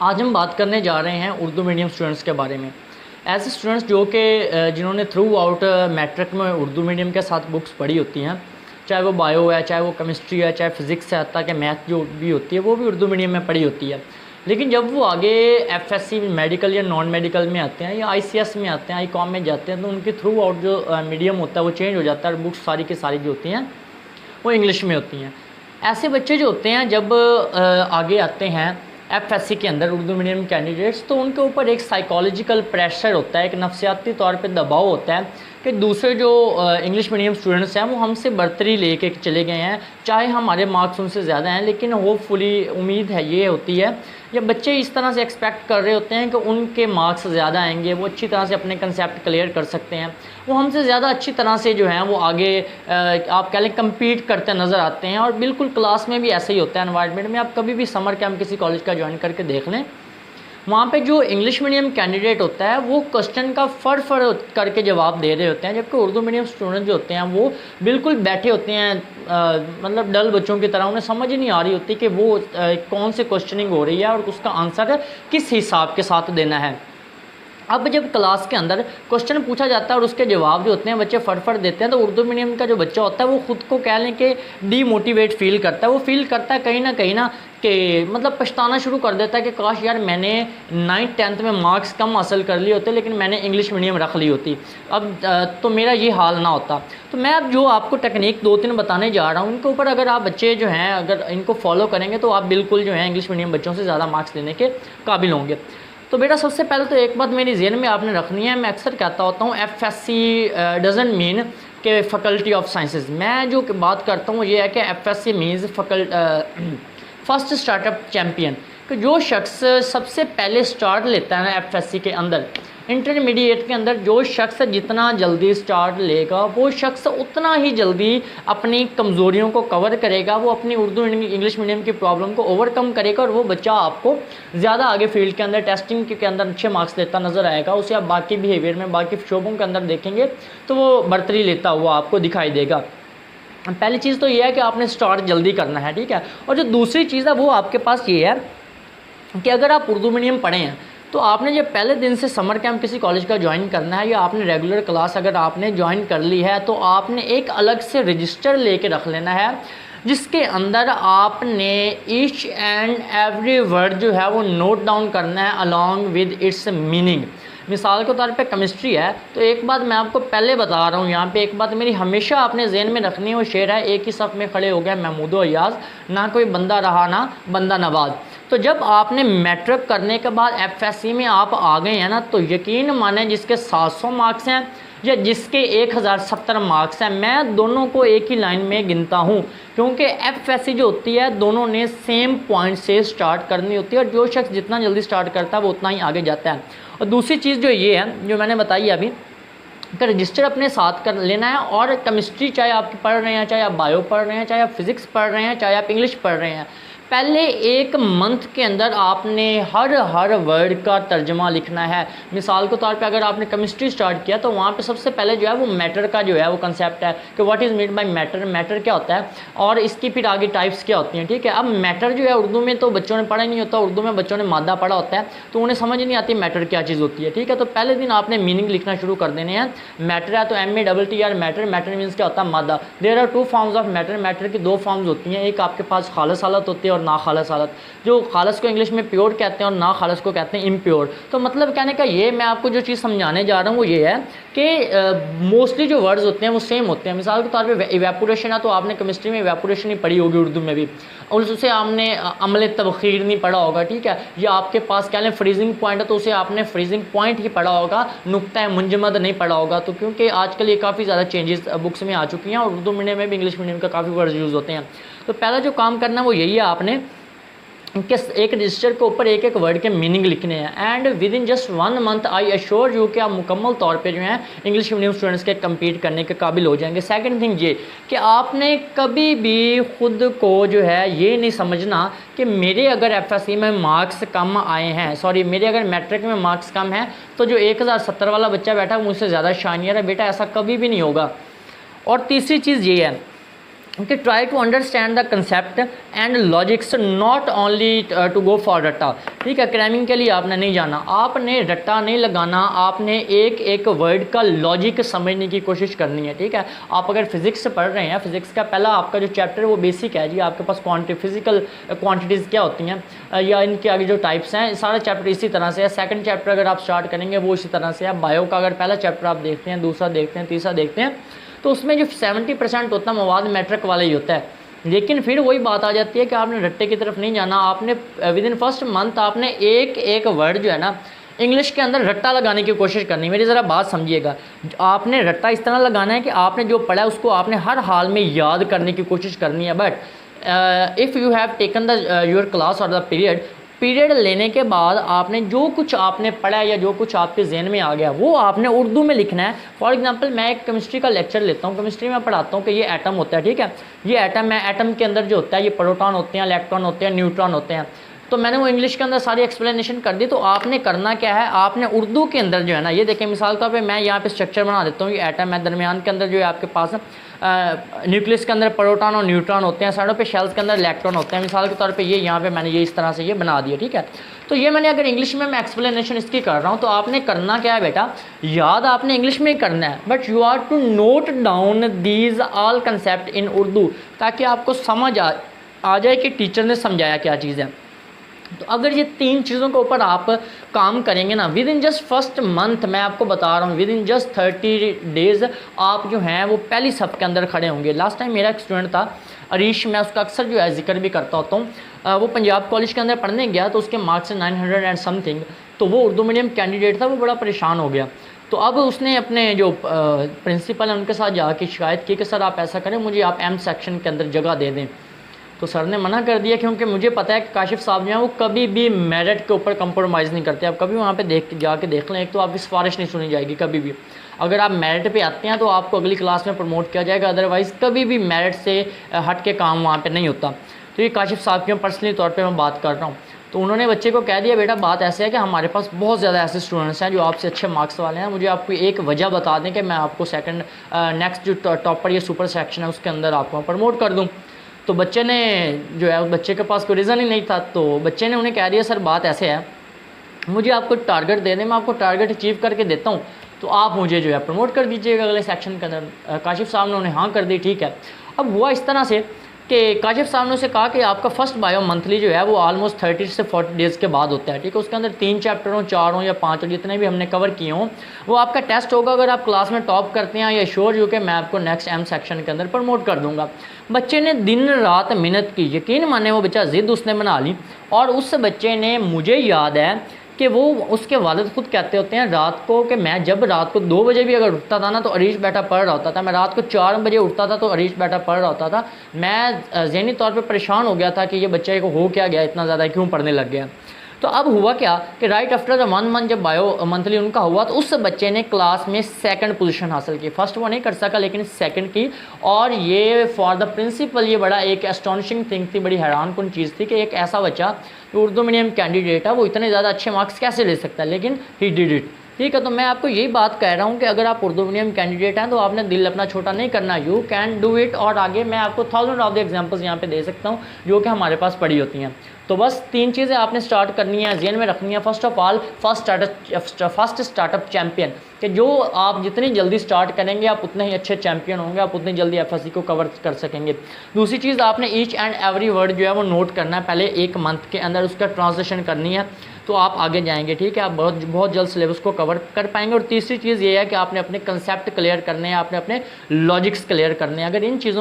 आज हम बात करने जा रहे हैं उर्दू मीडियम स्टूडेंट्स के बारे में। ऐसे स्टूडेंट्स जो कि जिन्होंने थ्रू आउट मैट्रिक में उर्दू मीडियम के साथ बुक्स पढ़ी होती हैं, चाहे वो बायो है, चाहे वो केमिस्ट्री है, चाहे फिज़िक्स है, हत्ता कि मैथ जो भी होती है वो भी उर्दू मीडियम में पढ़ी होती है। लेकिन जब वो आगे एफएससी मेडिकल या नॉन मेडिकल में आते हैं या आईसीएस में आते हैं, आईकॉम में जाते हैं, तो उनके थ्रू आउट जो मीडियम होता है वो चेंज हो जाता है और बुक्स सारी की सारी जो होती हैं वो इंग्लिश में होती हैं। ऐसे बच्चे जो होते हैं जब आगे आते हैं एफएससी के अंदर उर्दू मीडियम कैंडिडेट्स, तो उनके ऊपर एक साइकोलॉजिकल प्रेशर होता है, एक नफसियाती तौर पे दबाव होता है कि दूसरे जो इंग्लिश मीडियम स्टूडेंट्स हैं वो हमसे बर्तरी लेके चले गए हैं, चाहे हमारे मार्क्स उनसे ज़्यादा हैं, लेकिन होपफुली उम्मीद है ये होती है या बच्चे इस तरह से एक्सपेक्ट कर रहे होते हैं कि उनके मार्क्स ज़्यादा आएंगे, वो अच्छी तरह से अपने कंसेप्ट क्लियर कर सकते हैं, वो हमसे ज़्यादा अच्छी तरह से जो है वो आगे आप कह लें कम्पीट करते नज़र आते हैं। और बिल्कुल क्लास में भी ऐसे ही होता है, एनवायरनमेंट में। आप कभी भी समर कैंप किसी कॉलेज का ज्वाइन करके देख लें, वहाँ पे जो इंग्लिश मीडियम कैंडिडेट होता है वो क्वेश्चन का फर करके जवाब दे रहे होते हैं, जबकि उर्दू मीडियम स्टूडेंट जो होते हैं वो बिल्कुल बैठे होते हैं, मतलब डल बच्चों की तरह। उन्हें समझ ही नहीं आ रही होती कि वो कौन से क्वेश्चनिंग हो रही है और उसका आंसर किस हिसाब के साथ देना है। अब जब क्लास के अंदर क्वेश्चन पूछा जाता है और उसके जवाब जो होते हैं बच्चे फट देते हैं, तो उर्दू मीडियम का जो बच्चा होता है वो ख़ुद को कह लें कि डीमोटिवेट फील करता है। वो फील करता है कहीं ना कि मतलब पछताना शुरू कर देता है कि काश यार मैंने 9th 10th में मार्क्स कम हासिल कर लिए होते, लेकिन मैंने इंग्लिश मीडियम रख ली होती, अब तो मेरा ये हाल ना होता। तो मैं अब जो आपको टेक्निक 2-3 बताने जा रहा हूँ, इनके ऊपर अगर आप बच्चे जो हैं अगर इनको फॉलो करेंगे तो आप बिल्कुल जो है इंग्लिश मीडियम बच्चों से ज़्यादा मार्क्स लेने के काबिल होंगे। तो बेटा सबसे पहले तो एक बात मेरी ज़हन में आपने रखनी है, मैं अक्सर कहता होता हूँ एफएससी डजंट मीन कि फैकल्टी ऑफ साइंसेज। मैं जो बात करता हूँ ये है कि FSc means first startup champion, कि जो शख्स सबसे पहले स्टार्ट लेता है ना एफएससी के अंदर, इंटरमीडिएट के अंदर जो शख्स जितना जल्दी स्टार्ट लेगा वो शख्स उतना ही जल्दी अपनी कमज़ोरियों को कवर करेगा, वो अपनी उर्दू इंग्लिश मीडियम की प्रॉब्लम को ओवरकम करेगा और वो बच्चा आपको ज़्यादा आगे फील्ड के अंदर टेस्टिंग के अंदर अच्छे मार्क्स लेता नज़र आएगा। उसे आप बाकी बिहेवियर में बाकी शोबों के अंदर देखेंगे तो वो बर्तरी लेता हुआ आपको दिखाई देगा। पहली चीज़ तो ये है कि आपने स्टार्ट जल्दी करना है, ठीक है। और जो दूसरी चीज़ है वो आपके पास ये है कि अगर आप उर्दू मीडियम पढ़े हैं तो आपने जब पहले दिन से समर कैंप किसी कॉलेज का ज्वाइन करना है या आपने रेगुलर क्लास अगर आपने ज्वाइन कर ली है, तो आपने एक अलग से रजिस्टर लेके रख लेना है जिसके अंदर आपने ईच एंड एवरी वर्ड जो है वो नोट डाउन करना है अलॉन्ग विद इट्स मीनिंग। मिसाल के तौर पे केमिस्ट्री है तो एक बात मैं आपको पहले बता रहा हूँ, यहाँ पे एक बात मेरी हमेशा आपने जहन में रखनी है, वो शेर है एक ही सफ़ में खड़े हो गए महमूद अयाज, ना कोई बंदा रहा ना बंदा नवाज। तो जब आपने मैट्रिक करने के बाद एफएससी में आप आ गए हैं ना, तो यकीन माने जिसके 700 मार्क्स हैं या जिसके 1070 मार्क्स हैं, मैं दोनों को एक ही लाइन में गिनता हूँ, क्योंकि एफएससी जो होती है दोनों ने सेम पॉइंट से स्टार्ट करनी होती है और जो शख्स जितना जल्दी स्टार्ट करता है वो उतना ही आगे जाता है। और दूसरी चीज़ जो ये है जो मैंने बताई अभी कि रजिस्टर अपने साथ कर लेना है, और केमिस्ट्री चाहे आप पढ़ रहे हैं, चाहे आप बायो पढ़ रहे हैं, चाहे आप फिज़िक्स पढ़ रहे हैं, चाहे आप इंग्लिश पढ़ रहे हैं, पहले एक मंथ के अंदर आपने हर वर्ड का तर्जमा लिखना है। मिसाल के तौर पे अगर आपने केमिस्ट्री स्टार्ट किया तो वहाँ पे सबसे पहले जो है वो मैटर का जो है वो कंसेप्ट है कि what is mean by matter, matter क्या होता है और इसकी फिर आगे टाइप्स क्या होती हैं, ठीक है। अब मैटर जो है उर्दू में तो बच्चों ने पढ़ा ही नहीं होता, उर्दू में बच्चों ने मादा पढ़ा होता है तो उन्हें समझ नहीं आती मैटर क्या चीज़ होती है, ठीक है। तो पहले दिन आपने मीनिंग लिखना शुरू कर देने हैं। मैटर है तो MATTER मैटर, मैटर मीन्स क्या होता है मादा। There are 2 forms of matter, matter की 2 फॉर्म्स होती हैं, एक आपके पास खालस हालत होती है और ना खालस हालत। जो खालस को इंग्लिश में प्योर कहते हैं और ना खालस को कहते हैं इम्प्योर। तो मतलब कहने का ये मैं आपको जो चीज़ समझाने जा रहा हूँ वो ये है कि मोस्टली जो वर्ड्स होते हैं वो सेम होते हैं। मिसाल के तौर पे इवेपोरेशन है तो आपने केमिस्ट्री में इवेपोरेशन ही पढ़ी होगी, उर्दू में भी, और उसे आपने अमल तबखीर नहीं पढ़ा होगा, ठीक है। या आपके पास कह लें फ्रीजिंग पॉइंट है तो उसे आपने फ्रीजिंग पॉइंट ही पढ़ा होगा, नुक्ता मुंजमद नहीं पढ़ा होगा। तो क्योंकि आजकल ये काफ़ी ज़्यादा चेंजेस बुक्स में आ चुकी हैं और उर्दू मीडियम में भी इंग्लिश मीडियम का काफ़ी वर्ड्स यूज़ होते हैं। तो पहला जो काम करना है वो यही है, आपने कि एक रजिस्टर के ऊपर एक एक वर्ड के मीनिंग लिखने हैं and with in just 1 month I assure you कि आप मुकम्मल तौर पे जो है इंग्लिश मीडियम स्टूडेंट्स के कम्पीट करने के काबिल हो जाएंगे। सेकंड थिंग ये कि आपने कभी भी खुद को जो है ये नहीं समझना कि मेरे अगर एफएससी में मार्क्स कम आए हैं, सॉरी मेरे अगर मैट्रिक में मार्क्स कम हैं तो जो 1070 वाला बच्चा बैठा है मुझसे ज़्यादा शानियर है। बेटा ऐसा कभी भी नहीं होगा। और तीसरी चीज़ ये है कि try to understand the concept and logics, not only to go for रट्टा। ठीक है, क्रैमिंग के लिए आपने नहीं जाना, आपने रट्टा नहीं लगाना, आपने एक एक वर्ड का लॉजिक समझने की कोशिश करनी है। ठीक है, आप अगर फिजिक्स पढ़ रहे हैं, फिजिक्स का पहला आपका जो चैप्टर है वो बेसिक है जी, आपके पास फिजिकल क्वांटिटीज़ क्या होती हैं या इनके आगे जो टाइप्स हैं, सारा चैप्टर इसी तरह से है। सेकंड चैप्टर अगर आप स्टार्ट करेंगे वो इसी तरह से है। बायो का अगर पहला चैप्टर आप देखते हैं, दूसरा देखते हैं, तीसरा देखते हैं, तो उसमें जो 70% होता है मवाद मैट्रिक वाला ही होता है। लेकिन फिर वही बात आ जाती है कि आपने रट्टे की तरफ नहीं जाना, आपने विद इन फर्स्ट मंथ आपने एक एक वर्ड जो है ना इंग्लिश के अंदर रट्टा लगाने की कोशिश करनी है। मेरी ज़रा बात समझिएगा, आपने रट्टा इस तरह लगाना है कि आपने जो पढ़ा है उसको आपने हर हाल में याद करने की कोशिश करनी है। But if you have taken the your class और द पीरियड लेने के बाद आपने जो कुछ आपने पढ़ा या जो कुछ आपके जहन में आ गया वो आपने उर्दू में लिखना है। फॉर एग्जांपल मैं एक केमिस्ट्री का लेक्चर लेता हूँ, केमिस्ट्री में पढ़ाता हूँ कि ये एटम होता है। ठीक है, ये एटम है, एटम के अंदर जो होता है ये प्रोटॉन होते हैं, इलेक्ट्रॉन होते हैं, न्यूट्रॉन होते हैं। तो मैंने वो इंग्लिश के अंदर सारी एक्सप्लेनेशन कर दी। तो आपने करना क्या है, आपने उर्दू के अंदर जो है ना, ये देखें मिसाल तौर पे मैं यहाँ पे स्ट्रक्चर बना देता हूँ। ये एटम है, दरमियान के अंदर जो है आपके पास न्यूक्लियस के अंदर प्रोटॉन और न्यूट्रॉन होते हैं, साइडों पे शेल्स के अंदर इलेक्ट्रॉन होते हैं। मिसाल के तौर पे ये यहाँ पे मैंने ये इस तरह से ये बना दिया। ठीक है, तो ये मैंने अगर इंग्लिश में मैं एक्सप्लेनेशन इसकी कर रहा हूँ तो आपने करना क्या है बेटा, याद आपने इंग्लिश में ही करना है, but you are to note down these all concept in Urdu, ताकि आपको समझ आ जाए कि टीचर ने समझाया क्या चीज़ है। तो अगर ये तीन चीज़ों के ऊपर आप काम करेंगे ना, with in just first month, मैं आपको बता रहा हूँ विद इन जस्ट 30 डेज़ आप जो हैं वो पहली सफ के अंदर खड़े होंगे। लास्ट टाइम मेरा एक स्टूडेंट था अरीश, मैं उसका अक्सर जो है जिक्र भी करता होता हूँ। वो पंजाब कॉलेज के अंदर पढ़ने गया तो उसके मार्क्स 900 एंड समथिंग, तो वो उर्दू मीडियम कैंडिडेट था, वो बड़ा परेशान हो गया। तो अब उसने अपने जो प्रिंसिपल हैं उनके साथ जाके शिकायत की कि सर आप ऐसा करें, मुझे आप एम सेक्शन के अंदर जगह दे दें। तो सर ने मना कर दिया, क्योंकि मुझे पता है कि काशिफ साहब जो हैं वो कभी भी मेरिट के ऊपर कंप्रोमाइज़ नहीं करते। आप कभी वहाँ पे जाके देख लें, एक तो आपकी सिफारिश नहीं सुनी जाएगी कभी भी। अगर आप मेरिट पे आते हैं तो आपको अगली क्लास में प्रमोट किया जाएगा, अदरवाइज़ कभी भी मेरिट से हट के काम वहाँ पे नहीं होता। तो ये काशिफ साहब की पर्सनली तौर पर मैं बात कर रहा हूँ। तो उन्होंने बच्चे को कह दिया, बेटा बात ऐसे है कि हमारे पास बहुत ज़्यादा ऐसे स्टूडेंट्स हैं जो आपसे अच्छे मार्क्स वाले हैं, मुझे आपको एक वजह बता दें कि मैं आपको सेकंड नेक्स्ट जो टॉपर या सुपर सेक्शन है उसके अंदर आपको प्रमोट कर दूँ। तो बच्चे ने जो है, बच्चे के पास कोई रीज़न ही नहीं था, तो बच्चे ने उन्हें कह दिया सर बात ऐसे है, मुझे आपको टारगेट दे दें, मैं आपको टारगेट अचीव करके देता हूँ, तो आप मुझे जो है प्रमोट कर दीजिएगा अगले सेक्शन के अंदर। काशिफ साहब ने उन्हें हाँ कर दी। ठीक है, अब हुआ इस तरह से कि काशिफ साहब ने उसे कहा कि आपका फर्स्ट बायो मंथली जो है वो ऑलमोस्ट 30 से 40 डेज़ के बाद होता है। ठीक है, उसके अंदर 3 चैप्टर हों, 4 हों या 5 हों, जितने भी हमने कवर किए हों, वो आपका टेस्ट होगा। अगर आप क्लास में टॉप करते हैं या श्योर जो कि मैं आपको नेक्स्ट एम सेक्शन के अंदर प्रमोट कर दूंगा। बच्चे ने दिन रात मेहनत की, यकीन माने वो बच्चा ज़िद उसने बना ली, और उस बच्चे ने, मुझे याद है कि वो उसके वालिद खुद कहते होते हैं रात को कि मैं जब रात को 2 बजे भी अगर उठता था ना तो अरीश बैठा पढ़ रहा होता था, मैं रात को 4 बजे उठता था तो अरीश बैठा पढ़ रहा होता था। मैं ज़हनी तौर पे परेशान हो गया था कि ये बच्चे को हो क्या गया, इतना ज़्यादा क्यों पढ़ने लग गया। तो अब हुआ क्या कि राइट आफ्टर द 1 मंथ जब बायो मंथली उनका हुआ तो उस बच्चे ने क्लास में सेकंड पोजीशन हासिल की। फर्स्ट वो नहीं कर सका लेकिन सेकंड की, और ये फॉर द प्रिंसिपल ये बड़ा एक एस्टॉनिशिंग थिंग थी, बड़ी हैरान कुन चीज़ थी कि एक ऐसा बच्चा जो उर्दू मीडियम कैंडिडेट है वो इतने ज़्यादा अच्छे मार्क्स कैसे ले सकता है, लेकिन ही डिड इट। ठीक है, तो मैं आपको यही बात कह रहा हूँ कि अगर आप उर्दू मीडियम कैंडिडेट हैं तो आपने दिल अपना छोटा नहीं करना, यू कैन डू इट। और आगे मैं आपको 1000 ऑफ द एग्जांपल्स यहाँ पे दे सकता हूँ जो कि हमारे पास पड़ी होती हैं। तो बस 3 चीज़ें आपने स्टार्ट करनी है, ज़हन में रखनी है। First of all first startup champion, कि जो आप जितनी जल्दी स्टार्ट करेंगे आप उतने ही अच्छे चैम्पियन होंगे, आप उतनी जल्दी एफएससी को कवर कर सकेंगे। दूसरी चीज़, आपने ईच एंड एवरी वर्ड जो है वो नोट करना है, पहले 1 मंथ के अंदर उसका ट्रांसलेशन करनी है, तो आप आगे जाएंगे। ठीक है, आप बहुत जल्द सिलेबस को कवर कर पाएंगे। और तीसरी चीज़ ये है कि आपने अपने कंसेप्ट क्लियर करने हैं, आपने अपने लॉजिक्स क्लियर करने हैं। अगर इन चीज़ों